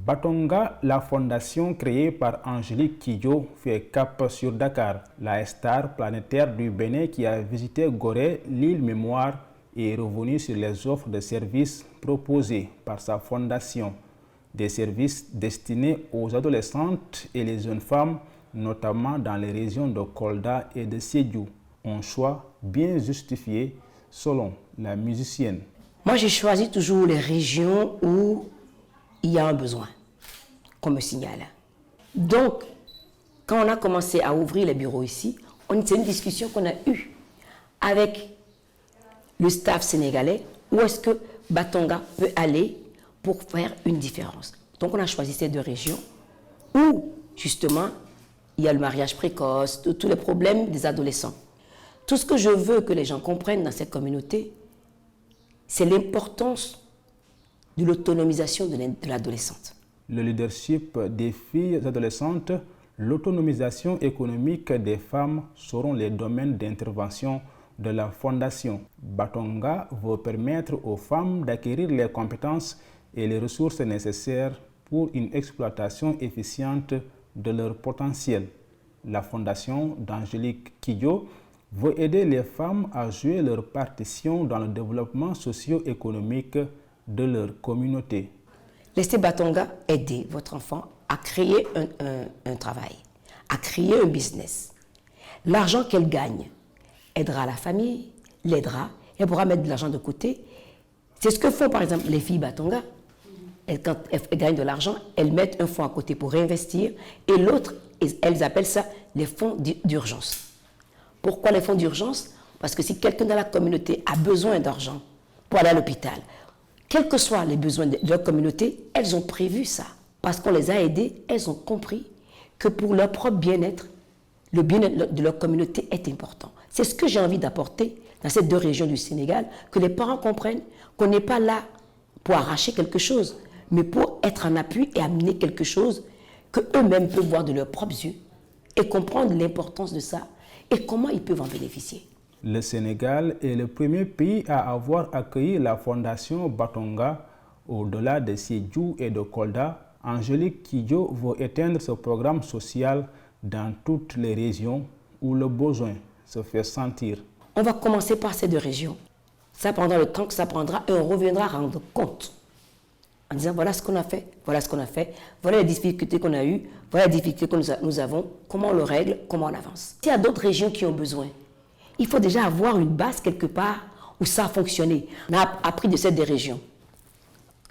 Batonga, la fondation créée par Angélique Kidjo, fait cap sur Dakar. La star planétaire du Bénin qui a visité Gorée, l'île Mémoire, est revenue sur les offres de services proposées par sa fondation. Des services destinés aux adolescentes et les jeunes femmes, notamment dans les régions de Kolda et de Sédhiou. Un choix bien justifié selon la musicienne. Moi, j'ai choisi toujours les régions où il y a un besoin, qu'on me signale. Donc, quand on a commencé à ouvrir les bureaux ici, c'est une discussion qu'on a eue avec le staff sénégalais, où est-ce que Batonga peut aller pour faire une différence. Donc, on a choisi ces deux régions où, justement, il y a le mariage précoce, tous les problèmes des adolescents. Tout ce que je veux que les gens comprennent dans cette communauté, c'est l'importance de l'autonomisation de l'adolescente. Le leadership des filles adolescentes, l'autonomisation économique des femmes seront les domaines d'intervention de la Fondation. Batonga veut permettre aux femmes d'acquérir les compétences et les ressources nécessaires pour une exploitation efficiente de leur potentiel. La Fondation d'Angélique Kidjo veut aider les femmes à jouer leur partition dans le développement socio-économique de leur communauté. Laissez Batonga aider votre enfant à créer un travail, à créer un business. L'argent qu'elle gagne aidera la famille, l'aidera, elle pourra mettre de l'argent de côté. C'est ce que font par exemple les filles Batonga. Quand elles gagnent de l'argent, elles mettent un fonds à côté pour réinvestir et l'autre, elles appellent ça les fonds d'urgence. Pourquoi les fonds d'urgence? Parce que si quelqu'un dans la communauté a besoin d'argent pour aller à l'hôpital, quels que soient les besoins de leur communauté, elles ont prévu ça. Parce qu'on les a aidées, elles ont compris que pour leur propre bien-être, le bien-être de leur communauté est important. C'est ce que j'ai envie d'apporter dans ces deux régions du Sénégal, que les parents comprennent qu'on n'est pas là pour arracher quelque chose, mais pour être en appui et amener quelque chose qu'eux-mêmes peuvent voir de leurs propres yeux et comprendre l'importance de ça et comment ils peuvent en bénéficier. Le Sénégal est le premier pays à avoir accueilli la Fondation Batonga au-delà de Sédhiou et de Kolda. Angélique Kidjo veut éteindre ce programme social dans toutes les régions où le besoin se fait sentir. On va commencer par ces deux régions. Ça prendra le temps que ça prendra et on reviendra rendre compte en disant voilà ce qu'on a fait, voilà ce qu'on a fait, voilà les difficultés qu'on a eues, voilà les difficultés que nous avons, comment on le règle, comment on avance. S'il y a d'autres régions qui ont besoin, il faut déjà avoir une base quelque part où ça a fonctionné. On a appris de cette région.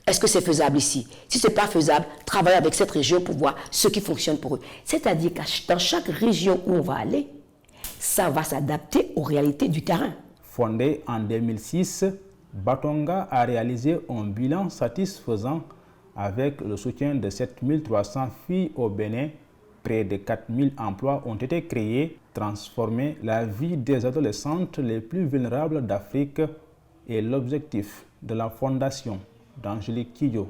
Est-ce que c'est faisable ici? Si ce n'est pas faisable, travailler avec cette région pour voir ce qui fonctionne pour eux. C'est-à-dire que dans chaque région où on va aller, ça va s'adapter aux réalités du terrain. Fondée en 2006, Batonga a réalisé un bilan satisfaisant avec le soutien de 7300 filles au Bénin. Près de 4000 emplois ont été créés, transformer la vie des adolescentes les plus vulnérables d'Afrique est l'objectif de la Fondation d'Angélique Kidjo.